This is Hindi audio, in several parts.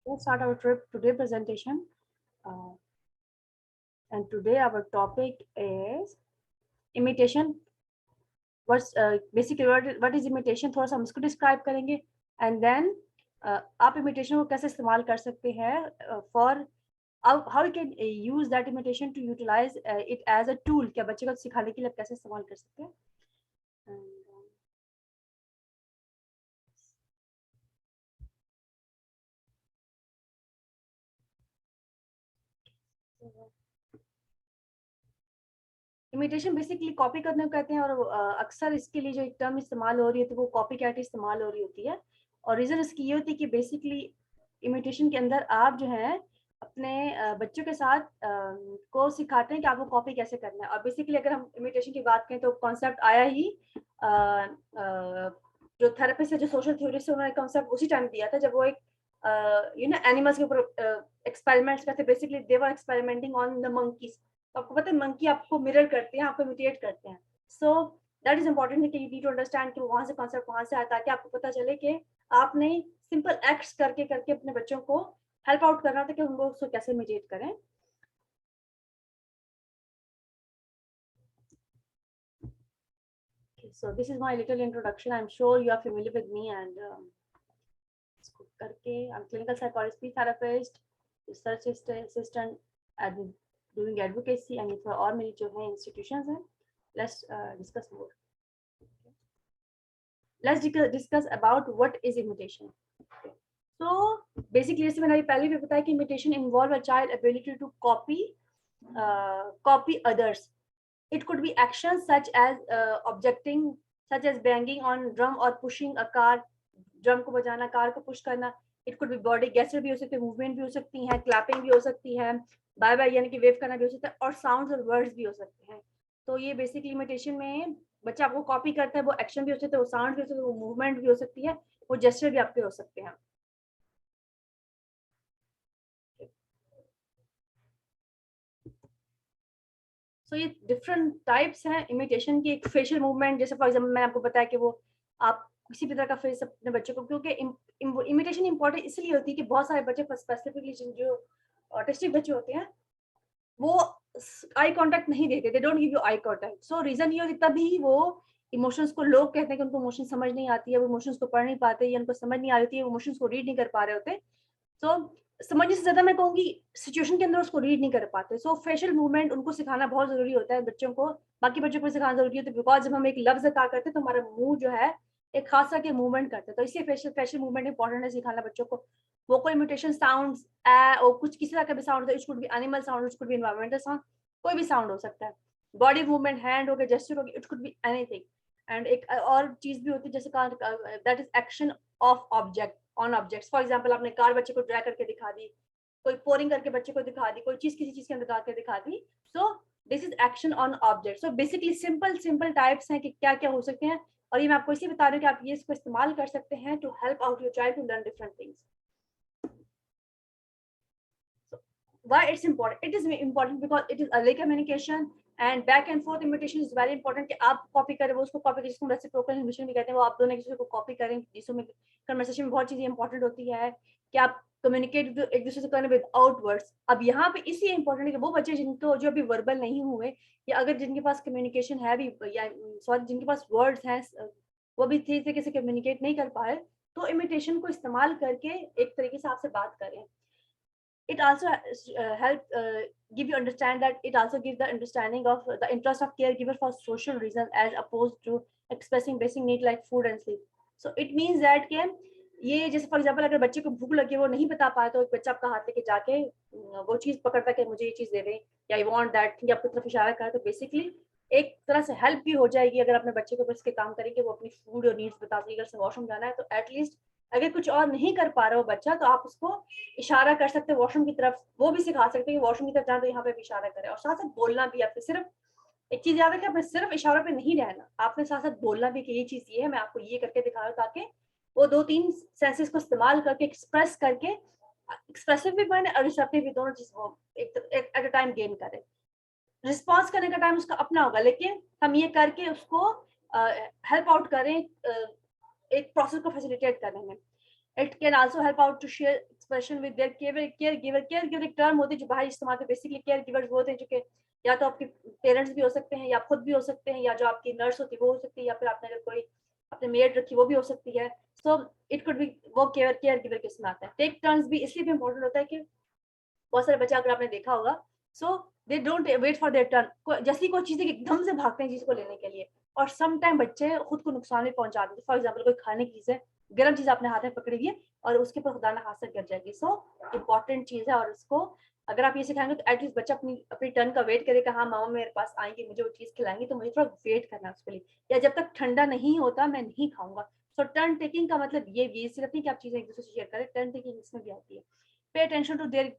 Let's start our today presentation. And today our topic is imitation. What's basically what is imitation? थोड़ा सा हम इसको describe करेंगे, and then आप imitation को कैसे इस्तेमाल कर सकते हैं for how you can use that imitation to utilize it as a tool. क्या बच्चे को सिखाने के लिए कैसे इस्तेमाल कर सकते हैं? इमिटेशन बेसिकली कॉपी करने को कहते हैं, और अक्सर इसके लिए जो एक टर्म इस्तेमाल हो रही है तो वो कॉपी कैट इस्तेमाल हो रही होती है। और रीज़न इसकी ये होती है कि बेसिकली इमिटेशन के अंदर आप जो है अपने बच्चों के साथ को सिखाते हैं कि आपको कॉपी कैसे करना है। और बेसिकली अगर हम इमिटेशन की बात करें तो कॉन्सेप्ट आया ही जो थेरेपिस्ट है, जो सोशल थ्योरिस्ट है, उन्होंने कॉन्सेप्ट उसी टाइम दिया था जब वो एक एनिमल्स के ऊपर एक्सपेरिमेंट्स करते। Basically they were experimenting on the monkeys. आपको पता है मंकी आपको मिरर करते हैं, आपको इमिटेट करते हैं। सो दैट इज इंपॉर्टेंट कि यू नीड टू अंडरस्टैंड कि वहां से कॉन्सेप्ट वहां से आता है, ताकि आपको पता चले कि आपने सिंपल एक्ट्स करके करके अपने बच्चों को हेल्प आउट करना था कि उनको उसको कैसे इमिटेट करें। So this is my little introduction. I'm sure you are familiar with me and इसको करके I'm clinical psychologist, therapist, research assistant and doing advocacy and for और मेरी जो है institutions हैं. Let's discuss more. Let's discuss about what is imitation. Okay. So basically जैसे मैंने पहले भी बताया कि imitation involve a child ability to copy others. It could be actions such as objecting, such as banging on drum or pushing a car. Drum को बजाना, कार को पुश करना. It could B body gesture भी हो सकते हैं, मूवमेंट भी हो सकती है, क्लैपिंग भी हो सकती है, बाय बाय यानी कि वेव करना भी हो सकता है, और साउंड्स और वर्ड्स भी हो सकते हैं. तो ये बेसिकली इमिटेशन में बच्चा आपको कॉपी करता है, वो एक्शन भी हो सकते हैं, वो साउंड भी हो सकते हैं, वो मूवमेंट भी हो सकती है, वो जेस्चर भी आपके हो सकते हैं. सो ये डिफरेंट टाइप्स हैं इमिटेशन की. एक फेशियल मूवमेंट, जैसे फॉर एग्जांपल मैंने आपको बताया कि वो आप किसी भी तरह का फेस अपने बच्चों को, क्योंकि इमिटेशन इंपॉर्टेंट इसलिए होती है कि बहुत सारे बच्चे स्पेसिफिकली जो ऑटिस्टिक बच्चे होते हैं वो आई कांटेक्ट नहीं देते, they don't give you eye contact. So reason ये होती तभी वो इमोशंस को, लोग कहते हैं कि उनको इमोशन समझ नहीं आती है, वो इमोशंस को पढ़ नहीं पाते या उनको समझ नहीं आ रही है, वो इमोशंस को रीड नहीं कर पा रहे होते. सो समझने से ज्यादा मैं कहूँगी सिचुएशन के अंदर उसको रीड नहीं कर पाते. सो फेशियल मूवमेंट उनको सिखाना बहुत जरूरी होता है बच्चों को, बाकी बच्चों को सिखाना जरूरी होता है, बिकॉज जब हम एक लफ्ज अदा करते हैं तो हमारा मुंह जो है एक खास तरह के मूवमेंट करते हैं, तो इसलिए फेशियल मूवमेंट इंपॉर्टेंट है सिखाना बच्चों को. वोकल इमिटेशन साउंड्स और कुछ किसी तरह का भी sound, it could B animal sound, it could B environmental sound, कोई भी साउंड हो सकता है. बॉडी मूवमेंट, हैंड हो गया, जेस्चर हो गया, it could be anything. And एक और चीज भी होती है जैसे that is action of object on objects. For example आपने कार बच्चे को ड्रैग करके दिखा दी, कोई पोरिंग करके बच्चे को दिखा दी, कोई चीज किसी चीज के अंदर डाल के दिखा दी. So this is action on object. So basically simple types हैं कि क्या क्या हो सकते हैं, और ये मैं आपको इसलिए बता रही हूँ कि आप ये इसको इस्तेमाल कर सकते हैं to help out your child to learn different things. Why it's important? It is important because it is early communication and back and forth imitation is very important. कि आप कॉपी करें, वो उसको कॉपी करें, जिसको रेसिप्रोकल इमिटेशन भी कहते हैं, वो आप दोनों एक दूसरे को कॉपी करें. जिसमें कन्वर्सेशन में बहुत चीजें इंपॉर्टेंट होती है कि आप कम्युनिकेट एक दूसरे से करें विदाउट वर्ड्स. अब यहाँ पे इसलिए इंपॉर्टेंट है कि वो बच्चे जिनको जो अभी वर्बल नहीं हुए, या अगर जिनके पास कम्युनिकेशन है भी, या सॉरी जिनके पास वर्ड्स हैं वो भी ठीक तरीके से कम्युनिकेट नहीं कर पाए, तो इमिटेशन को इस्तेमाल करके एक तरीके से आपसे बात करें. It also help give you understand that it also gives the understanding of the interest of caregiver for social reasons as opposed to expressing basic need like food and sleep. So it means that कि ये जैसे फॉर एग्जांपल अगर बच्चे को भूख लगी है, वो नहीं बता पाया, तो एक बच्चा आपका हाथ लेके जाके वो चीज पकड़ता है कि मुझे ये चीज दे दें, या आई वांट दैट, या आपकी तरफ इशारा करे, तो बेसिकली एक तरह से हेल्प भी हो जाएगी अगर अपने बच्चे को इसके काम करेंगे, वो अपनी फूड और नीड्स बता देगी. अगर वॉशरूम जाना है तो एटलीस्ट अगर कुछ और नहीं कर पा रहा हो बच्चा, तो आप उसको इशारा कर सकते हैं वॉशरूम की तरफ, वो भी सिखा सकते हैं कि वॉशरूम की तरफ जाना तो यहाँ पे भी इशारा करें. और साथ साथ बोलना भी, आपने सिर्फ एक चीज याद है कि आपने सिर्फ इशारों पे नहीं रहना, आपने साथ साथ बोलना भी कि ये चीज ये है, मैं आपको ये करके दिखा रहा हूँ, ताकि वो 2-3 सेंसेस को इस्तेमाल करके एक्सप्रेस करके एक्सप्रेसिव भी बने और रिसेप्टिव भी, दोनों चीज वो एट अ टाइम गेन करे. रिस्पॉन्स करने का टाइम उसका अपना होगा, लेकिन हम ये करके उसको हेल्प आउट करें एक प्रोसेस को फैसिलिटेट करने में. It can also help out to share expression with their care giver एक टर्म होती है जो बाहर इस्तेमाल होते हैं। बेसिकली केयर गिवर्स वो होते हैं जो कि या तो आपके पेरेंट्स भी हो सकते हैं, या खुद भी हो सकते हैं, या जो आपकी नर्स होती है वो हो सकती है, या फिर आपने अगर कोई अपने मेड रखी वो भी हो सकती है। सो इट कुड बी वो केयर गिवर के इसमें आता है। टेक टर्न्स भी इसलिए भी इम्पोर्टेंट होता है कि बहुत सारे बच्चे अगर आपने देखा होगा, so they don't wait for their turn, जैसी कोई चीज़ एकदम से भागते हैं चीज़ को लेने के लिए, और सम टाइम बच्चे खुद को नुकसान भी पहुंचा देते हैं। फॉर एग्जाम्पल कोई खाने की चीज़ है, गर्म चीज़ आपने हाथ में पकड़ी हुई है और उसके ऊपर खुदा ना हाथ से गिर जाएगी। सो इम्पॉर्टेंट चीज़ है, और उसको अगर आप ये सिखाएंगे तो एटलीस्ट बच्चा अपनी अपनी टर्न का वेट करेगा। हाँ मामा मेरे पास आएंगे, मुझे वो चीज़ खिलाएंगे, तो मुझे थोड़ा वेट करना है उसके लिए, या जब तक ठंडा नहीं होता मैं नहीं खाऊंगा। सो टर्न टेकिंग का मतलब ये सिर्फ नहीं कि आप चीज़ें एक दूसरे से शेयर करें, टर्न टेकिंग इसमें भी आती है। Pay attention to their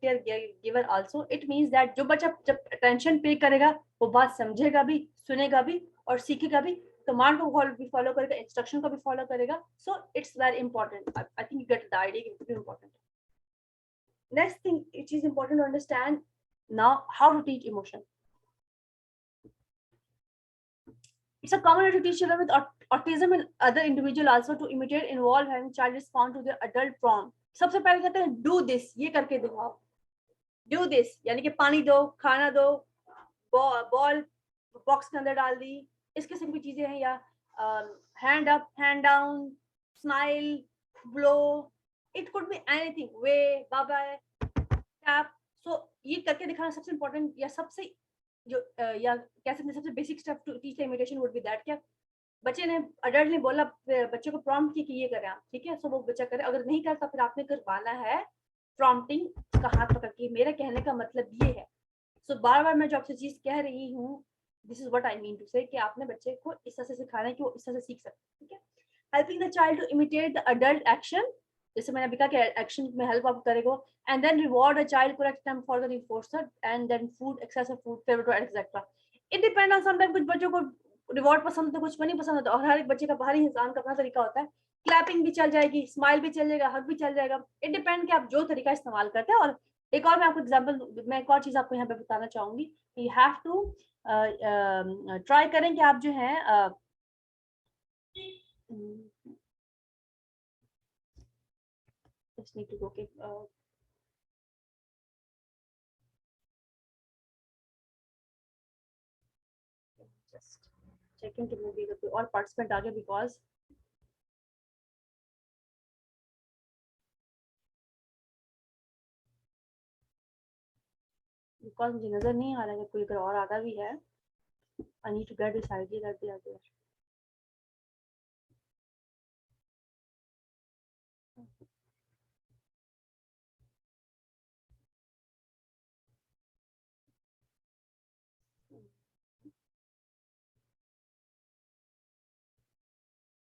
giver also, it means that जो बच्चा जब अटेंशन पे करेगा वो बात समझेगा भी, सुनेगा भी और सीखेगा भी, कमांड को भी फॉलो करेगा, इंस्ट्रक्शन को भी फॉलो करेगा। So it's very important. I think you get the idea, it's important. Next thing, it is important to understand now how to teach emotion. It's a common way to teach children with autism and other individual also to imitate, involve having child respond to their adult prompt. सबसे पहले कहते हैं do this, ये करके दिखाओ। Do this यानी कि पानी दो, खाना दो, बॉल बॉक्स के अंदर डाल दी, इस किस्म की चीजें हैं। या hand up, hand down, smile, blow, it could be anything, wave, bye bye, tap. So ये करके दिखाना सबसे इम्पोर्टेंट, या सबसे जो या कह सकते हैं सबसे basic step to teach the imitation would be that. क्या बच्चे ने अडल्ट ने बोला, बच्चे को प्रॉम्प्ट किया कि ये करें आप, ठीक है, सो वो बच्चा करे। अगर नहीं करता फिर आपने करवाना है प्रॉम्प्टिंग का हाथ पकड़ के, मेरे कहने का मतलब ये है। सो बार बार मैं जो आपसे चीज कह रही हूँ, this is what I mean to say, कि आपने बच्चे को इस तरह से सिखाना है कि वो इस तरह से सीख सकते, ठीक है। Helping the child to imitate the adult action, जैसे मैंने अभी कहा कि एक्शन में हेल्प आप करेगा, and then reward a child correct time for the reinforcer, and then food, excessive food, favourite etcetera. It depend on sometime, कुछ बच्चों को रिवॉर्ड पसंद होता है, कुछ को नहीं पसंद होता, और हर एक बच्चे का बाहरी इंसान का अपना तरीका होता है। क्लैपिंग भी चल जाएगी, स्माइल भी चल जाएगा, हग भी चल जाएगा। इट डिपेंड कि आप जो तरीका इस्तेमाल करते हैं। और एक और मैं आपको एग्जांपल, मैं एक और चीज आपको यहाँ पे बताना चाहूंगी, यू हैव टू ट्राई करें कि आप जो है just need to go, okay, just checking कि movie का कोई और participant आ गया, because मुझे नजर नहीं आ रहा है कि कोई और आता भी है। I need to get this idea that they are there.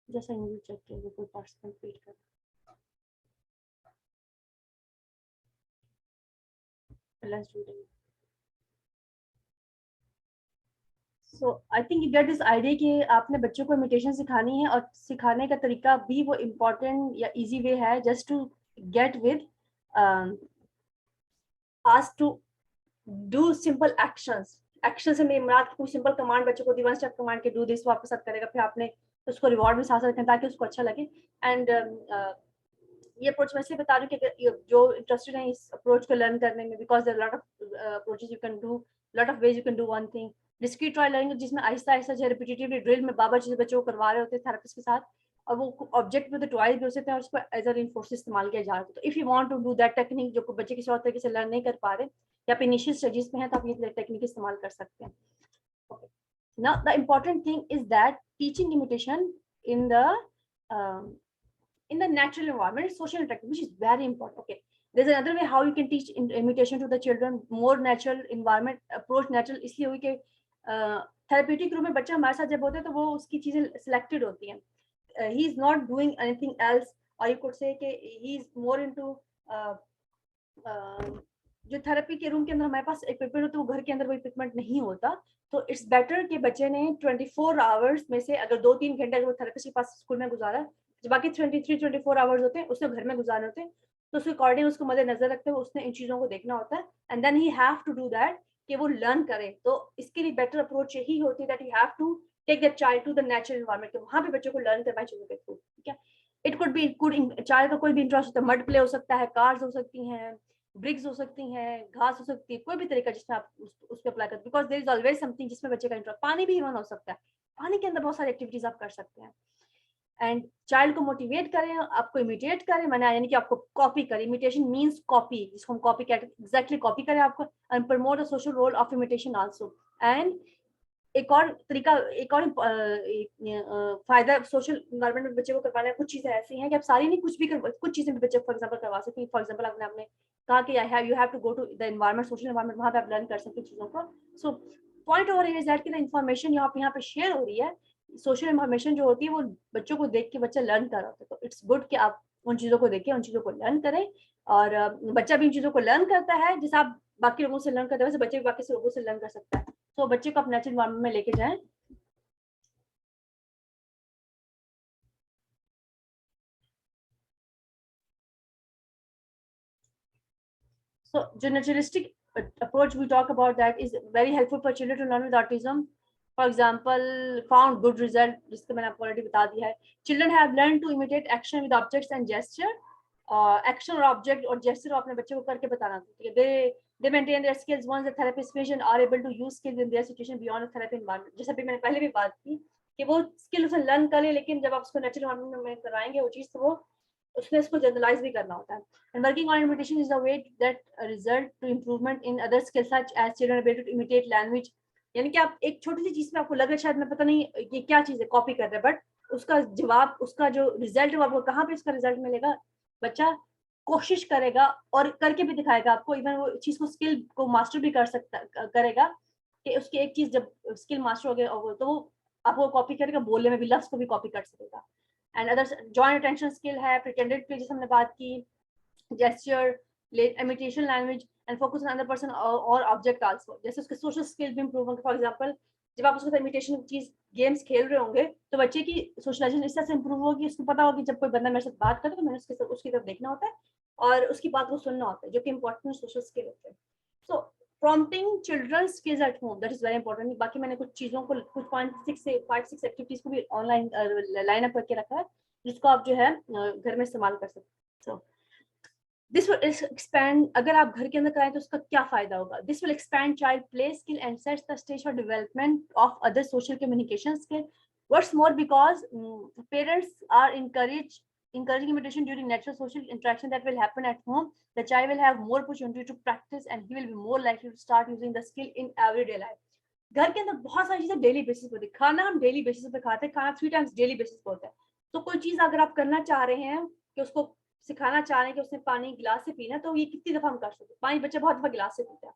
Just I need to check कि कोई participant wait कर। Let's do it. So I think you get this idea कि आपने बच्चों को इमिटेशन सिखानी है, और सिखाने का तरीका भी वो इम्पोर्टेंट या इजी वे है, just to get with asked to do simple actions. Action से मेरी मुराद कोई सिंपल कमांड बच्चों को दी, वन स्टेप कमांड के डू दिस, वो आपके साथ करेगा, फिर आपने उसको रिवॉर्ड भी साथ रखें ताकि उसको अच्छा लगे। एंड ये अप्रोच मैं इसलिए बता रही हूँ कि जो इंटरेस्टेड है इस अप्रोच को लर्न करने में, because there lot of approaches you can do, lot of ways you can do one thing. Discrete trial learning, जिसमें आहिस्ता आहिस्ता जो रिपीटेटिवली ड्रिल में बाबा चीज़ बच्चों को करवा रहे होते हैं थेरेपिस्ट के साथ, और वो ऑब्जेक्ट में तो टॉयज भी हो सकते हैं, और उसको एज अ रिइंफोर्स इस्तेमाल किया जा रहा है। तो if you want to do that technique जो बच्चे किसी और तरीके से लर्न नहीं कर पा रहे, या आप इनिशियल स्टेजेस में हैं, तो आप ये टेक्निक इस्तेमाल कर सकते हैं। Now the important thing is that teaching imitation in the natural environment, social interaction, which is very important. Okay, there's another way how you can teach imitation to the children, more natural environment approach। natural इसलिए हुई कि therapeutic रूम में बच्चा हमारे साथ जब होता है तो वो उसकी चीजें selected होती हैं, he is not doing anything else, or you could say कि he is more into जो थेरेपी के रूम के अंदर हमारे पास इक्विपमेंट होता है, वो घर के अंदर वो इक्विपमेंट नहीं होता। तो इट्स बेटर कि बच्चे ने 24 आवर्स में से अगर 2-3 घंटे वो थेरेपिस्ट के पास स्कूल में गुजारा, जो बाकी 23-24 आवर्स होते हैं उसने घर में गुजारने होते हैं, तो उसके अकॉर्डिंग उसको मद्देनजर रखते हुए उसने इन चीज़ों को देखना होता है, and then he have to do that कि वो लर्न करे। तो इसके लिए बेटर अप्रोच यही होती है that you have to take the child to the natural environment, वहाँ पे बच्चों को लर्न करवाएं चीज़ों के थ्रू, ठीक है। इट कुड बी चाइल्ड का कोई भी इंटरेस्ट होता है, मड प्ले हो सकता है, कार्स हो सकती हैं, ब्रिक्स हो सकती हैं, घास हो सकती है, कोई भी तरीका जिसमें आप उस पे अप्लाई करते, because there is always something जिसमें बच्चे का इंटरेस्ट, पानी भी इवन हो सकता है, पानी के अंदर बहुत सारी एक्टिविटीज आप कर सकते हैं। एंड चाइल्ड को मोटिवेट करें, आपको इमिटेट करें, मैंने यानी कि आपको कॉपी करें, इमिटेशन मींस कॉपी, जिसको हम कॉपी कहते हैं, एग्जैक्टली कॉपी करें आपको, and promote the social role of imitation also. And एक और तरीका, एक और फायदा सोशल इन्वायरमेंट में बच्चे को करवाने, कुछ चीजें ऐसी हैं कि आप सारी नहीं, कुछ भी कुछ चीजें भी बच्चे फॉर एग्जांपल करवा सकते हैं। फॉर एग्जांपल आपने कहा कि you have to go to the environment, social environment, वहां पे आप लर्न कर सकते हैं चीजों को। So point over is that कि द इन्फॉर्मेशन यहाँ पे शेयर हो रही है, सोशल इन्फॉर्मेशन जो होती है वो बच्चों को देख के बच्चा लर्न कर रहा होता है, तो इट्स गुड कि आप उन चीजों को देखें, उन चीजों को लर्न करें, और बच्चा भी इन चीजों को लर्न करता है, जैसे आप बाकी लोगों से लर्न करते हैं वैसे बच्चे भी बाकी से लोगों से लर्न कर सकता है। तो बच्चे को आप नेचुरल एनवायरमेंट में लेके जाएं। So the naturalistic approach we talk about that is very helpful for children to learn with autism. For example, found good result, जिसको मैंने आपको already बता दिया है. Children have learned to imitate action with objects and gesture. Action or object or gesture अपने बच्चे को करके बताना चाहिए. They maintain their skills once the therapist patient are able to use skills in their situation beyond the therapy environment. जैसे भी मैंने पहले भी बात की कि वो स्किल उसे लर्न करे, लेकिन जब आप उसको नेचुरल एनवायरनमेंट में कराएंगे वो चीज़, तो वो उसने इसको जनरलाइज भी करना होता है। And working on imitation is a way that result to improvement in other skills such as children able to imitate language. यानी कि आप एक छोटी सी चीज में आपको लग रहा है शायद मैं पता नहीं ये क्या चीज है, कॉपी कर रहे हैं, बट उसका जवाब, उसका जो रिजल्ट है आपको कहाँ पे उसका रिजल्ट मिलेगा, बच्चा कोशिश करेगा और करके भी दिखाएगा आपको, इवन वो चीज को स्किल को मास्टर भी कर सकता करेगा, कि उसकी एक चीज जब स्किल मास्टर हो गया तो वो आपको कॉपी करेगा, बोलने में भी लफ्ज को भी कॉपी कर सकेगा। And other joint attention skill है, प्रिटेंडेड प्ले जिसे हमने बात की, gesture, imitation language, and focus on other person or object also. जैसे उसके social skill भी improve होंगे। For example, जब आप उसके साथ imitation चीज गेम्स खेल रहे होंगे तो बच्चे की सोशलाइजेशन इस तरह से improve होगी, उसको पता होगा कि जब कोई बंदा मेरे साथ बात करे तो मैंने उसकी तरफ देखना होता है और उसकी बात को सुनना होता है, जो कि important सोशल स्किल होते हैं। So prompting children skills at home, that is very important. बाकी मैंने कुछ चीजों को कुछ 5-6 से 5-6 एक्टिविटीज को भी ऑनलाइन लाइन अप करके रखा है, जिसको आप जो है घर में इस्तेमाल कर सकते हैं। So this will expand, अगर आप घर के अंदर कराएं तो उसका क्या फायदा होगा? This will expand child play skill and sets the stage for development of other social communication skill. What's more, because parents are encouraging imitation during natural social interaction that will happen at home, the child will have more opportunity to practice and he will be more likely to start using the skill in everyday life. घर के अंदर बहुत सारी चीजें डेली बेसिस पे होती है, खाना हम डेली बेसिस पे खाते हैं, खाना 3 टाइम्स डेली बेसिस पे होता है, तो कोई चीज अगर आप करना चाह रहे हैं कि उसको सिखाना चाह रहे हैं कि उसने पानी गिलास से पीना, तो ये कितनी दफा हम कर सकते हैं, पानी बच्चा बहुत दफा गिलास से पीता है,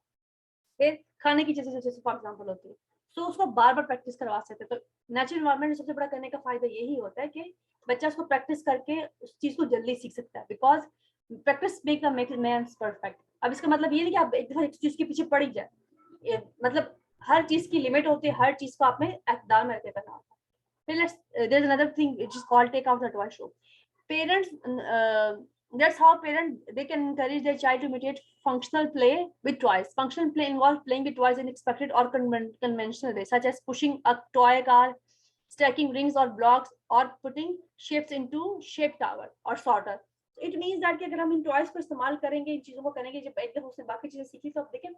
फिर खाने की चीजें जैसे फॉर एग्जाम्पल होती है, तो उसको बार बार प्रैक्टिस करवा सकते हैं। तो नेचुरल एनवायरनमेंट में सबसे बड़ा करने का फायदा यही होता है कि बच्चा उसको प्रैक्टिस करके उस चीज को जल्दी सीख सकता है, because practice make man perfect. अब इसका मतलब ये नहीं कि आप एक दफा एक चीज के पीछे पड़ ही जाए, मतलब हर चीज की लिमिट होती है, हर चीज को आपने इक़्तिदार में रखे करना होता है। फिर there's another thing which is called take out the toy show. Parents, that's how parents they can encourage their child to imitate functional play with toys. Functional play involves playing with toys in expected or conventional ways, such as pushing a toy car, stacking rings or blocks, or putting shapes into shape tower or sorter. It means that कि अगर हम इन टॉयज को इस्तेमाल करेंगे, इन चीजों को करेंगे, जब एकदम उसने बाकी चीजें सीखी तो आप देखें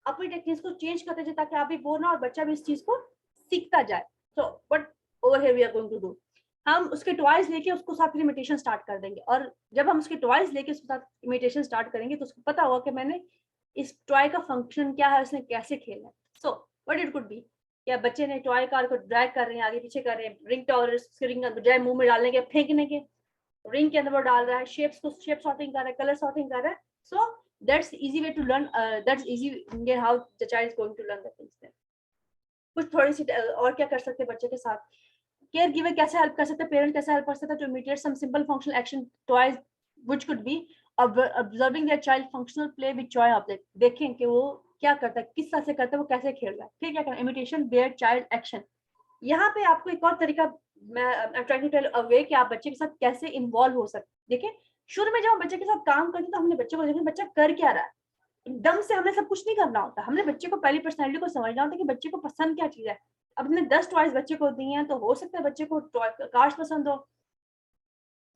अपनी टेक्निक्स को चेंज करते जाए ताकि आप भी बोर ना और बच्चा भी इस चीज को सीखता जाए। So what over here we are going to do, हम उसके टॉयज लेके उसको साथ इमिटेशन स्टार्ट कर देंगे, और जब हम उसके टॉयज लेके उसके साथ इमिटेशन स्टार्ट करेंगे तो उसको पता होगा कि मैंने इस टॉय का फंक्शन क्या है, उसने कैसे खेलना है। So what it could B, या बच्चे ने टॉय कार को ड्रैग कर रहे हैं, आगे पीछे कर रहे हैं, रिंग टॉवर रिंग बजाय मुंह में डालने के फेंकने के, रिंग के अंदर वो डाल रहा है, शेप्स को शेप सॉर्टिंग कर रहा है, कलर सॉर्टिंग कर रहा है। So that's easy way to learn, that's easy how the child is going to learn the things. कुछ थोड़ी सी और क्या कर सकते हैं बच्चे के साथ, केयर गिवर कैसे हेल्प कर सकते हैं, पेरेंट कैसे हेल्प कर सकते हैं to imitate some simple functional action toys which could be observing their child functional play with toy object, देखें कि वो क्या करता है, किस तरह से करता है, वो कैसे खेल रहा है, फिर क्या करना, इमिटेशन देयर चाइल्ड एक्शन। यहाँ पे आपको एक और तरीका मैं I am trying to tell a way कि आप बच्चे के साथ कैसे इन्वॉल्व हो सकते। देखिए शुरू में जब हम बच्चे के साथ काम करते हैं तो हमने बच्चे को देखना बच्चा कर क्या रहा है, एकदम से हमें सब कुछ नहीं करना होता, हमने बच्चे को पहली पर्सनैलिटी को समझना होता है कि बच्चे को पसंद क्या चीज है। अब हमने 10 टॉयज बच्चे को दी हैं तो हो सकता है बच्चे को कार्स पसंद हो,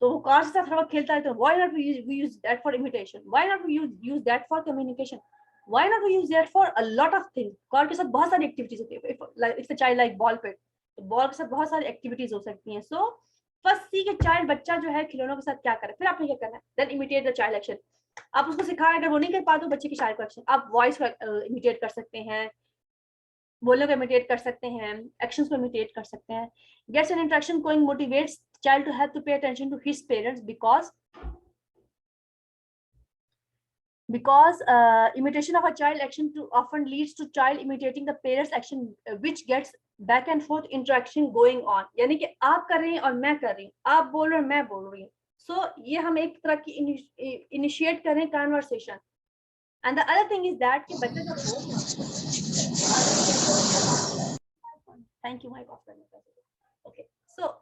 तो वो कार के साथ थोड़ा खेलता है, तो why not we use that for imitation, why not we use that for communication, why not we use that for a lot of things. Car के साथ बहुत सारी एक्टिविटीज होती है, if a child like ball pit, तो बॉल के साथ बहुत सारी एक्टिविटीज हो सकती हैं. सो फर्स्ट सी के चाइल्ड, बच्चा जो है खिलौनों के साथ क्या करे, फिर आपने क्या करना है, then imitate the child action. आप उसको सिखाएं, अगर वो नहीं कर पाते तो बच्चे की चाइल्ड को एक्शन, आप वॉइस को इमिटेट कर सकते हैं, बोलने को इमिटेट कर सकते हैं, एक्शंस को इमिटेट कर सकते हैं. Gets an interaction going, motivates child to have to pay attention to his parents, because imitation of a child action often leads to child imitating the parents action, which gets back and forth interaction going on. यानी कि आप कर रहे हैं और मैं कर रही हूँ, आप बोल रहे हैं मैं बोल रही हूँ. So ये हम एक तरह की initiate कर रहे हैं conversation. And the other thing is that कि बच्चे जब बोल, thank you my God. Okay, so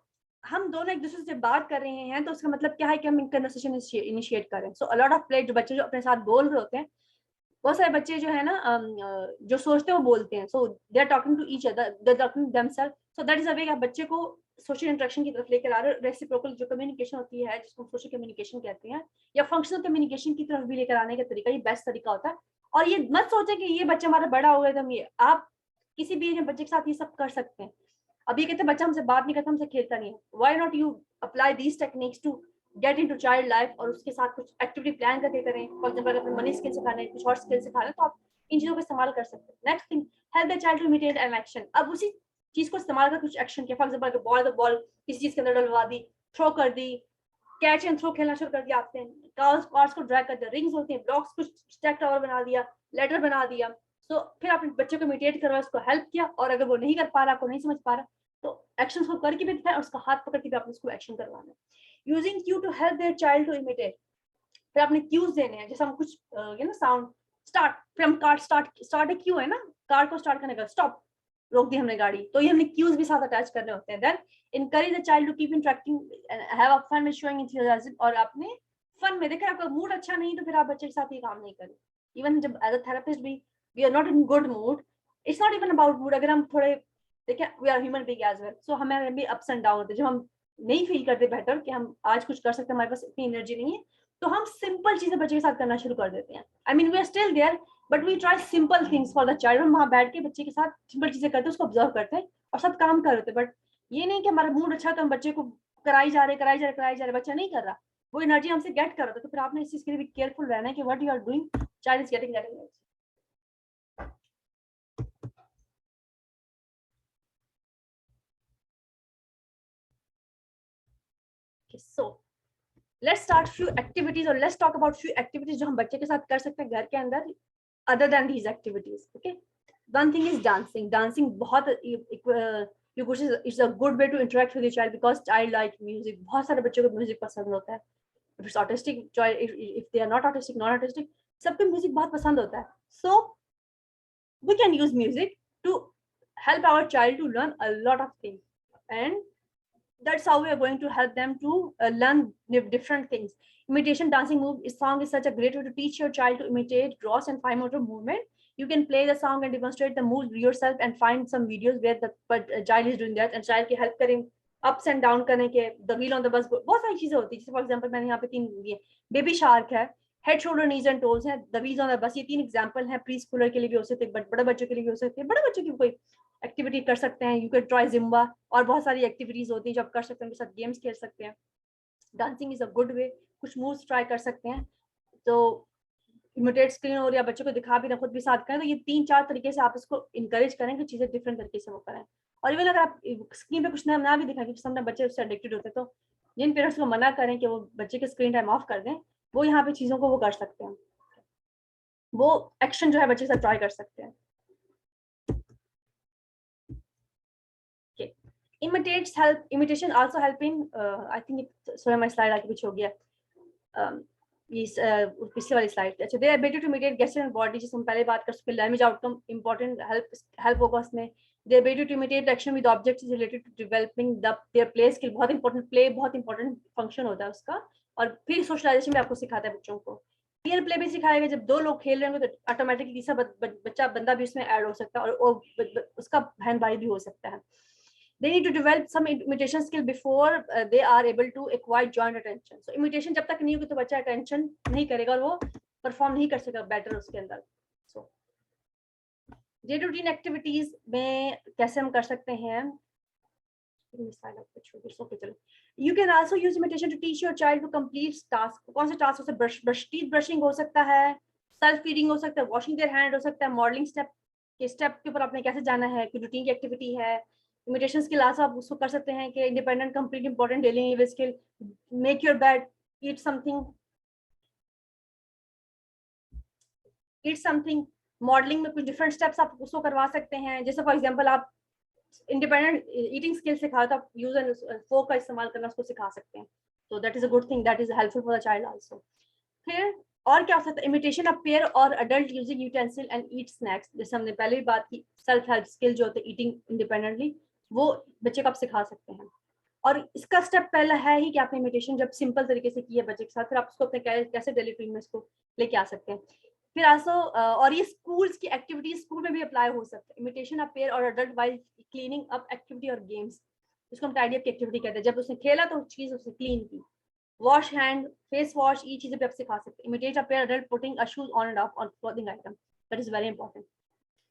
हम दोनों एक दूसरे से बात कर रहे हैं, तो उसका मतलब क्या है कि हम कन्वर्सेशन इनिशिएट कर रहे हैं. सो अ लॉट ऑफ प्ले, जो बच्चे जो अपने साथ बोल रहे होते हैं, बहुत सारे बच्चे जो है ना जो सोचते हैं वो बोलते हैं. So they are talking to each other, they are talking to themselves. So that is a way आप बच्चे को सोशल इंटरेक्शन की तरफ लेकर आ रहे हो. रेसिप्रोकल जो कम्युनिकेशन होती है, जिसको सोशल कम्युनिकेशन कहते हैं, या फंक्शनल कम्युनिकेशन की तरफ भी लेकर आने का तरीका, ये बेस्ट तरीका होता है. और ये मत सोचे कि ये बच्चा हमारा बड़ा हो गया तो हम ये, आप किसी भी बच्चे के साथ ये सब कर सकते हैं. अब ये कहते हैं बच्चा हमसे बात नहीं करता, हमसे खेलता नहीं है, why not you apply these techniques to get into child life, और उसके साथ कुछ एक्टिविटी प्लान करके करें. फॉर एग्जांपल अगर मनी स्किल सिखाना है, कुछ और स्किल सिखाना है, तो आप इन चीजों को इस्तेमाल कर सकते हैं. Next thing, help the child to imitate an action. अब उसी चीज को इस्तेमाल कर कुछ एक्शन किया. फॉर एग्जांपल बॉल, तो बॉल किसी चीज के अंदर डलवा दी, थ्रो कर दी, कैच एंड थ्रो खेलना शुरू कर दिया आपने, कार्ड्स को ड्रैग कर दिया, रिंग्स होती हैं, ब्लॉक्स कुछ स्टैक टावर बना दिया, लेटर बना दिया. तो फिर आपने बच्चे को इमिटेट करवा, उसको हेल्प किया, और अगर वो नहीं कर पा रहा, आपको नहीं समझ पा रहा, तो एक्शन को करके भी दिखाया, और उसका हाथ पकड़ के भी आपने उसको एक्शन करवाना है. Using cue to help their child to imitate. फिर आपने क्यूज देने हैं, जैसे हम कुछ यू नो साउंड स्टार्ट, फिर हम कार्ड स्टार्ट एक क्यू है ना, कार्ड को स्टार्ट करने का, स्टॉप, रोक दी हमने गाड़ी, तो ये हमने क्यूज भी साथ अटैच करने होते हैं. Then encourage the child to keep interacting and have a fun with showing enthusiasm. और आपने फन में देखा, आपका मूड अच्छा नहीं तो फिर आप बच्चे के साथ ये काम नहीं करें. इवन जब एज अ थेरेपिस्ट भी, we are not in good mood, it's not even about mood. अगर हम थोड़े देखिए, we are human being as well, so हमें भी अप्स एंड डाउन होते हैं. जब हम नहीं फील करते बेटर कि हम आज कुछ कर सकते हैं, हमारे पास इतनी एनर्जी नहीं है, तो हम सिंपल चीजें बच्चे के साथ करना शुरू कर देते हैं. I mean we are still there, but we try simple things for the child. हम वहाँ बैठ के बच्चे के साथ सिंपल चीजें करते हैं, उसको ऑब्जर्व करते हैं और सब काम कर रहे थे. बट ये नहीं कि हमारा मूड अच्छा, तो हम बच्चे को कराई जा रहे, बच्चा नहीं कर रहा, वो एनर्जी हमसे गेट कर रहा था. तो फिर आपने इस चीज के लिए भी केयरफुल रहना है कि what you are doing, child is getting that energy. So let's start few activities, और let's talk about few activities जो हम बच्चे के साथ कर सकते हैं घर के अंदर, other then these activities. Okay, one thing is dancing. Dancing बहुत it's a good way to interact with the child, because child like music. बहुत सारे बच्चों को म्यूजिक पसंद होता है. if it's autistic child, if they are not autistic, non-autistic, सबको म्यूजिक बहुत पसंद होता है. So we can use music to help our child to learn a lot of things, and that's how we are going to help them to learn different things. Imitation dancing move song is such a great way to teach your child to imitate gross and fine motor movement. You can play the song and demonstrate the moves yourself, and find some videos where the child is doing that, and child की help करें अप्स एंड डाउन करने के, द व्हील ऑन द बस, बहुत सारी चीजें होती है. जैसे फॉर एग्जांपल मैंने यहाँ पे 3 दिए, बेबी शार्क है, head shoulder knees and toes है, the wheels on the bus. ये 3 एग्जांपल हैं. प्री स्कूलर के लिए भी हो सकते हैं, बड़े बच्चों के लिए भी हो सकते हैं. बड़े बच्चों की कोई एक्टिविटी कर सकते हैं, यू कैन ट्राई जिम्बा, और बहुत सारी एक्टिविटीज होती हैं जो आप कर सकते हैं, उनके साथ गेम्स खेल सकते हैं. डांसिंग इज अ गुड वे, कुछ मूव्स ट्राई कर सकते हैं. तो इमिटेट स्क्रीन और या बच्चों को दिखा भी ना, खुद भी साथ करें. तो ये 3-4 तरीके से आप इसको इनकरेज करें कि चीजें डिफरेंट तरीके से वो करें. और इवन अगर आप स्क्रीन पे कुछ ना भी दिखाएं, क्योंकि समझना बच्चे उससे एडिक्टेड होते हैं, तो जिन पेरेंट्स को मना करें कि वो बच्चे के स्क्रीन टाइम ऑफ कर दें, वो यहाँ पे चीजों को वो कर सकते हैं, वो एक्शन जो है बच्चे से ट्राई कर सकते हैं. Imitates help, imitation also help in I think sorry my slide आगे पीछे हो गया, इस पिछले वाली स्लाइड. अच्छा, they are better to imitate gesture and body, जिसे हम पहले बात कर चुके. लैंग्वेज आउटकम इंपॉर्टेंट हेल्प होगा उसमें. they are better to imitate action with objects is related to developing their play skill. बहुत इंपॉर्टेंट, प्ले बहुत इंपॉर्टेंट फंक्शन होता है उसका. और फिर सोशलाइजेशन भी आपको सिखाता है बच्चों को. रियल प्ले भी सिखाएगा. जब 2 लोग खेल रहे होंगे तो ऑटोमेटिकली तीसरा बच्चा बंदा भी उसमें ऐड हो सकता है, और उसका बहन भाई भी हो सकता है. they need to develop some imitation skill before they are able to acquire joint attention. So imitation जब तक नहीं होगी तो बच्चा attention नहीं करेगा और वो perform नहीं कर सकेगा better उसके अंदर. So day routine activities में कैसे हम कर सकते हैं? You can also use imitation to teach your child to complete task. कौन से task हो सकते हैं? Teeth brushing हो सकता है, self feeding हो सकता है, washing their hand हो सकता है, modeling step के step के ऊपर आपने कैसे जाना है, कि routine की activity है. Imitation skill also आप उसको कर सकते हैं कि independent, complete, important daily life skill. Make your bed, eat something. Modeling में कुछ different steps आप उसको करवा सकते हैं. जैसे for example आप इंडिपेंडेंट ईटिंग स्किल सिखा तो आप यूज एंड फोक का इस्तेमाल करना उसको सिखा सकते हैं. तो that is a good thing, that is helpful for the child also. फिर और क्या हो सकता है? इमिटेशन ऑफ पेयर और adult using utensil and eat snacks. जैसे हमने पहले भी बात की, सेल्फ हेल्प स्किल जो होते हैं ईटिंग इंडिपेंडेंटली, वो बच्चे को आप सिखा सकते हैं. और इसका स्टेप पहला है ही कि आपने इमिटेशन जब सिंपल तरीके से की है बच्चे के साथ, फिर आप उसको अपने कैसे डेली रूटीन में इसको लेके आ सकते हैं. फिर आल्सो और ये स्कूल्स की एक्टिविटीज स्कूल में भी अप्लाई हो सकते हैं. इमिटेशन ऑफ पेयर और adult while cleaning up activity और गेम्स, इसको हम टाइडी अप की एक्टिविटी कहते हैं. जब उसने खेला तो चीज उसने क्लीन की. वॉश हैंड, फेस वॉश, ये चीजें भी आप सिखा सकते हैं. Imitate a pair adult putting a shoes on end of on clothing item, that is very important.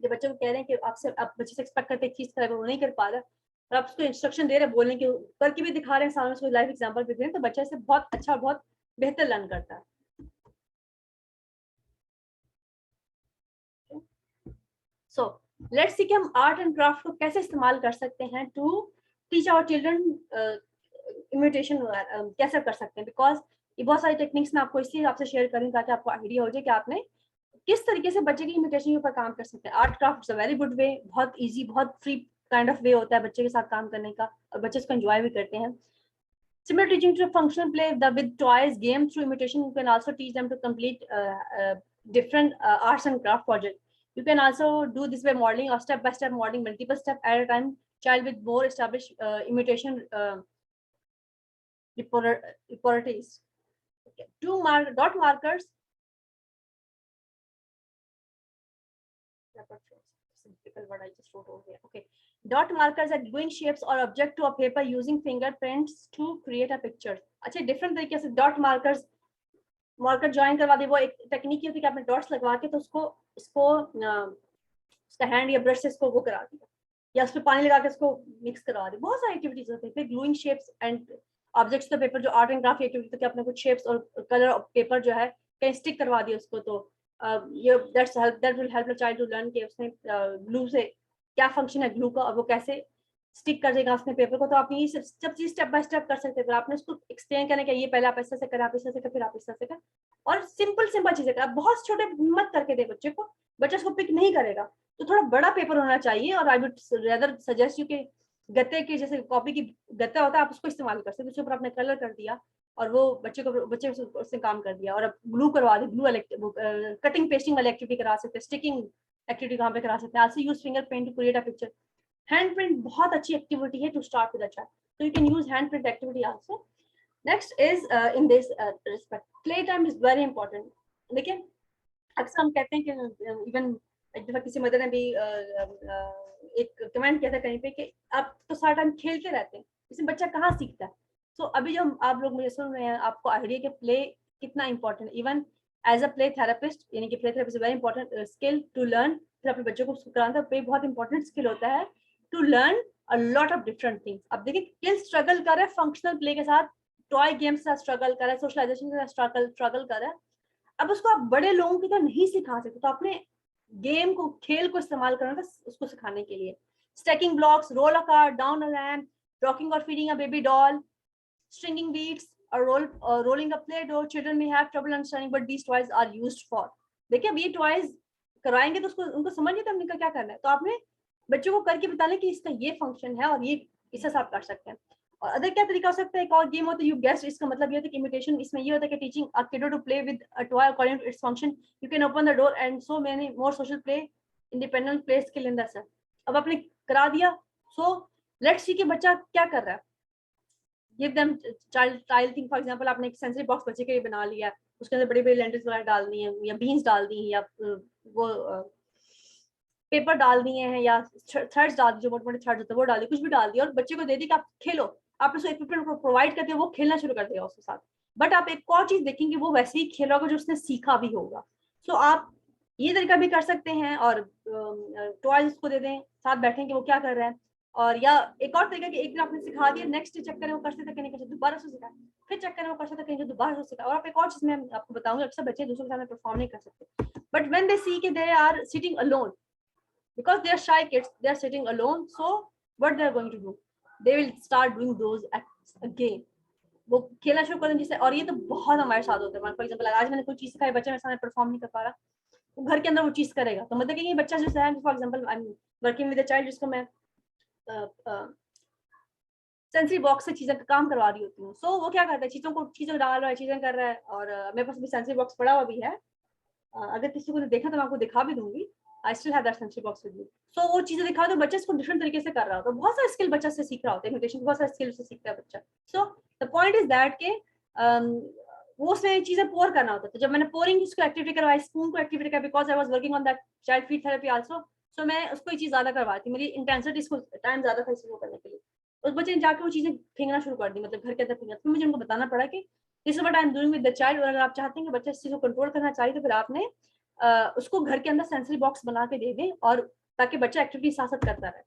जब बच्चे को कह रहे हैं कि आपसे आप बच्चे से एक्सपेक्ट करते हैं चीज करे वो नहीं कर पा रहा, और आप उसको इंस्ट्रक्शन दे रहे हैं, बोलने के करके भी दिखा रहे हैं, सामने उसको लाइव एग्जांपल भी दे रहे हैं, तो बच्चा इससे बहुत अच्छा और बहुत बेहतर लर्न करता है. So let's see कि हम आर्ट एंड क्राफ्ट को कैसे इस्तेमाल कर सकते हैं to teach our children. Imitation कैसे कर सकते हैं, बिकॉज ये बहुत सारी टेक्निक्स मैं आपको इसलिए आपसे शेयर करूँ ताकि आपको आइडिया हो जाए कि आपने किस तरीके से बच्चे की इमिटेशन के ऊपर काम कर सकते हैं. Art craft is a very good way, बहुत इजी, बहुत फ्री काइंड ऑफ वे होता है बच्चे के साथ काम करने का, और बच्चे इसको एंजॉय भी करते हैं. Similar teaching to functional play with toys, games through imitation, you can also teach them to complete different arts and craft projects. You can also do this by modeling or step-by-step modeling, multiple steps at a time. Child with more established imitation repertoires. Okay. Dot markers. What I just wrote over here. Okay. Dot markers are gluing shapes or object to a paper using fingerprints to create a picture. अच्छा, different तरीके से dot markers मार्कर ज्वाइन करवा दे. वो एक टेक्निक होती है कि आपने डॉट्स लगवा के तो उसको उसका हैंड या ब्रश से इसको वो करा दिया, या उस पर पानी लगा के इसको मिक्स करवा दे. बहुत सारी एक्टिविटीज होती है. फिर gluing shapes and objects the paper, जो आर्ट एंड क्राफ्ट एक्टिविटी होती है, आपने कुछ शेप्स और कलर पेपर जो है कहीं स्टिक करवा दिया उसको, तो ये that will help the child to learn कि उसने ग्लू से क्या फंक्शन है ग्लू का, और वो कैसे स्टिक कर देगा उसने पेपर को. तो आप ये सब चीज स्टेप बाय स्टेप कर सकते हैं. फिर आपने उसको एक्सप्लेन करने का, ये पहले आप ऐसे से करें, आप ऐसे से करें, फिर आप ऐसे से करें, और सिंपल चीजें करें. आप बहुत छोटे मत करके दे बच्चे को, बच्चा उसको पिक नहीं करेगा. तो थोड़ा बड़ा पेपर होना चाहिए, और I would rather suggest you कि गत्ते के जैसे कॉपी की गत्ता होता है, आप उसको इस्तेमाल कर सकते हैं. उसके ऊपर आपने कलर कर दिया और वो बच्चे उसने काम कर दिया, और अब ग्लू करवा दे. ग्लू कटिंग पेस्टिंग वाली एक्टिविटी करा सकते हैं, स्टिकिंग एक्टिविटी कहाँ पे करा सकते हैं. Also use finger paint to create a picture. Hand print बहुत अच्छी एक्टिविटी है to start with a child, so you can use hand print activity also. Next is in this respect, play time is very important. देखिए अक्सर हम कहते हैं कि इवन एक दफा किसी मदर ने भी एक कमेंट किया था कहीं पे कि आप तो सारा टाइम खेलते रहते हैं, इसमें बच्चा कहाँ सीखता है. सो अभी जो आप लोग मुझे सुन रहे हैं, आपको आइडिया कि प्ले कितना इंपॉर्टेंट है. Even as a play therapist, यानी कि play therapist very important skill to learn. फिर अपने बच्चों को कराना, प्ले बहुत इंपॉर्टेंट स्किल होता है to learn a lot of different things. अब देखिए किड स्ट्रगल कर रहे हैं फंक्शनल प्ले के साथ, टॉय गेम्स के साथ स्ट्रगल कर रहा है, सोशलाइजेशन के साथ स्ट्रगल कर रहा है. अब उसको आप बड़े लोगों की तरह नहीं सिखा सकते, तो आपने गेम को, खेल को इस्तेमाल करना था उसको सिखाने के लिए. Stacking blocks, roll a card, down a lamp, rocking और feeding a baby doll, stringing beads, or rolling a play doh. Children may have trouble understanding what these toys are used for. देखिए अब ये टॉयज कराएंगे तो उसको उनको समझ नहीं था हमने क्या करना है, तो आपने बच्चों को करके बताना कि इसका ये फंक्शन है और ये इससे आप कर सकते हैं. और अदर क्या तरीका हो सकता है, एक और गेम होता है यू गेस्ट. इसका मतलब ये होता है कि इमिटेशन इसमें ये होता है कि teaching a kid to play with a toy according to its function. You can open the door and so many more social play, independent play skill in the set. अब आपने करा दिया, सो लेट्स सी कि बच्चा क्या कर रहा है. Give them child thing. For example आपने एक सेंसरी बॉक्स बच्चे के लिए बना लिया, उसके अंदर बड़ी बड़ी लेंटिल्स वगैरह डाल दी हैं या बीन्स डाल दी हैं, या वो पेपर डाल दिए हैं या थ्रेड्स डाल दिए, जो मोटे मोटे थ्रेड्स होते हैं वो डाल दिए, कुछ भी डाल दिया और बच्चे को दे दी कि आप खेलो, आप उसको इक्विपमेंट प्रोवाइड करते हो, वो खेलना शुरू कर देगा उसके साथ। बट आप एक और चीज देखेंगे, वो वैसे ही खेल होगा जो उसने सीखा भी होगा। सो आप ये तरीका भी कर सकते हैं और टॉयज उसको दे दें, साथ बैठेंगे वो क्या कर रहा है। और या एक और तरीका कि एक दिन आपने सिखा दिया, नेक्स्ट डे चेक करें वो कर सकते कि नहीं कर सकते, दोबारा से सिखाएं, फिर चेक करें वो कर सकते कहीं, दोबारा से सिखाएं। और आप एक और चीज मैं आपको बताऊंगा, अक्सर बच्चे दूसरों के सामने परफॉर्म नहीं कर सकते, बट व्हेन दे सी कि they are sitting alone, because they are shy kids, they are sitting alone, so what they are going to do, they will start doing those acts again, वो खेलना शुरू कर दें जिससे। और ये तो बहुत हमारे साथ होता है, फॉर एग्जांपल आज मैंने कोई चीज सिखाई, बच्चा मेरे सामने परफॉर्म नहीं कर पा रहा, वो घर के अंदर वो चीज करेगा, तो मतलब कि ये बच्चा जो है, for example I am working with a child जिसको मैं सेंसरी बॉक्स से चीजें काम करवा रही होती हूँ। सो वो क्या करता है, चीजों डाल रहा है, चीजें कर रहा है, और मेरे पास भी सेंसरी बॉक्स पड़ा हुआ भी है, अगर किसी को देखा तो मैं आपको दिखा भी दूंगी, I still have that sensory box with me. So वो चीजें दिखा तो बच्चा इसको डिफरेंट तरीके से कर रहा होता है, बहुत सारा स्किल बच्चा से सीख रहा होता है, इमिटेशन बहुत सारा स्किल से सीखता है बच्चा। So the point is that के वो उसमें चीजें पोर करना होता था, जब मैंने पोरिंग उसको एक्टिविटी करवाई, स्पून को एक्टिविटी करवाई, because I was working on that child feed therapy also, सो मैं उसको ये चीज ज्यादा करवाती थी, मेरी इंटेंसिटी इसको टाइम ज्यादा था इसको करने के लिए। उस बच्चे ने जाके वो चीजें फेंकना शुरू कर दी, मतलब घर के अंदर फेंकना, फिर मुझे उनको बताना पड़ा कि this is what I am doing with the child, और अगर आप चाहते हैं कि बच्चा इस चीज को कंट्रोल करना चाहिए तो फिर आपने उसको घर के अंदर सेंसरी बॉक्स बना के दे दें, और ताकि बच्चा एक्टिविटी साथ साथ करता रहे।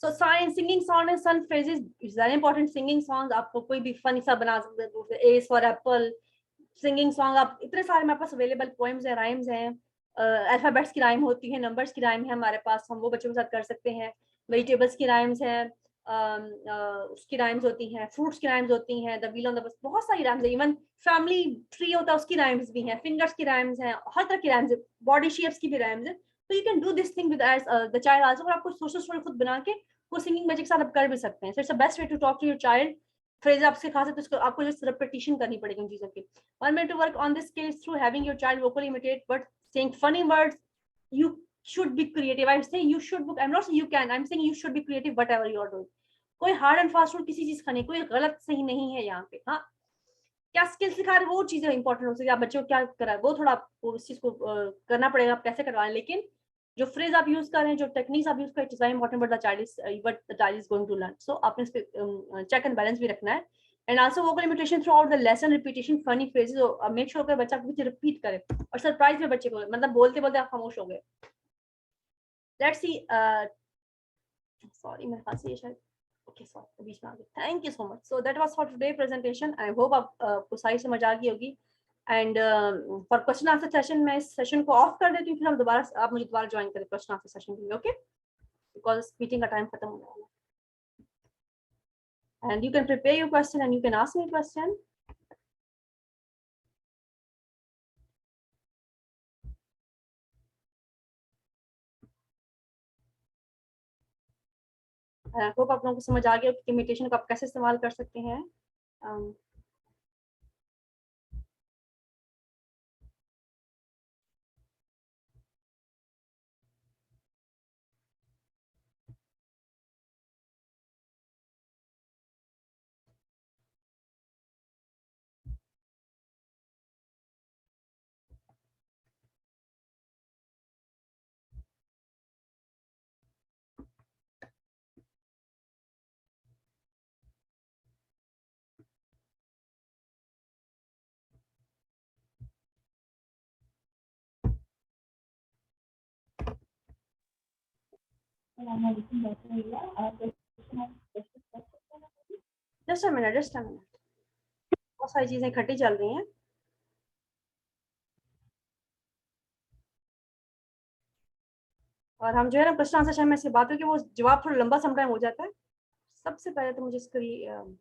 So singing song and sun phrases is very important. Singing songs आपको कोई भी फनी सा बना सकते हैं, A for apple, singing song आप इतने सारे हमारे पास अवेलेबल पोएम्स हैं, राइम्स हैं, अल्फाबेट्स की राइम होती है, नंबर्स की राइम है हमारे पास, हम वो बच्चों के साथ कर सकते हैं। वेजिटेबल्स की राइम्स हैं, उसकी राइम्स होती हैं, फ्रूट्स की राइम्स होती हैं, द व्हील ऑन द बस, बहुत सारी राइम्स है, इवन फैमिली ट्री होता है उसकी राइम्स भी हैं, फिंगर्स की राइम्स हैं, हर तरह की राइम्स है, बॉडी शेप्स की भी राइम्स है। तो you can do this thing with as the child also, और आपको सोशल स्टोरी खुद बना के वो सिंगिंग बच्चे के साथ आप कर भी सकते हैं। So it's the best way to talk to your child. Phrase आप सिखा सकते हो, आपको जस्ट रिपीटिशन करनी पड़ेगी उन चीजों की। One way to work on this skill is through having your child vocally imitate, but saying funny words. You should be creative. I'm saying you should book. I'm not saying you can. I'm saying you should be creative. Whatever you are doing. कोई हार्ड एंड फास्ट रूल किसी चीज का नहीं, कोई गलत सही नहीं है यहाँ पे। हाँ, क्या स्किल सिखा रहे वो चीजें इंपॉर्टेंट हो सकती है, आप बच्चों को क्या करा वो थोड़ा आपको उस चीज को करना पड़ेगा, आप कैसे करवाएं, लेकिन जो फ्रेज आप यूज कर रहे हैं, जो टेक्निक्स आप यूज कर रहे हैं, it's very important but the child is going to learn. So आपने इस पे चेक एंड बैलेंस भी रखना है। And also vocal imitation throughout the lesson, repetition, funny phrases, make sure कि बच्चा कुछ रिपीट करे, और सरप्राइज में बच्चे को मतलब बोलते बोलते आप खामोश हो गए। लेट्स सी, सॉरी मेरे पास ये शायद ओके सॉरी बीच में आ गया। Thank you so much. So that was for today presentation. I hope आपको सारी समझ आ गई होगी। And for question answer session मैं इस सेशन को ऑफ कर देती हूँ, फिर हम दोबारा आप मुझे दोबारा ज्वाइन करें क्वेश्चन आंसर सेशन के लिए, ओके, बिकॉज मीटिंग का टाइम खत्म हो गया। And you can prepare your question and you can ask me a question. I hope आप लोगों को समझ आ गया कि इमिटेशन को आप कैसे इस्तेमाल कर सकते हैं। जस्ट अ मिनट, बहुत सारी चीजें इकट्ठी चल रही हैं। और हम जो है ना क्वेश्चन आंसर सेशन में से बात है कि वो जवाब थोड़ा लंबा समटाइम हो जाता है। सबसे पहले तो मुझे स्क्रीन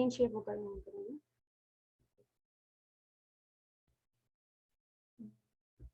शेयर वो करना है।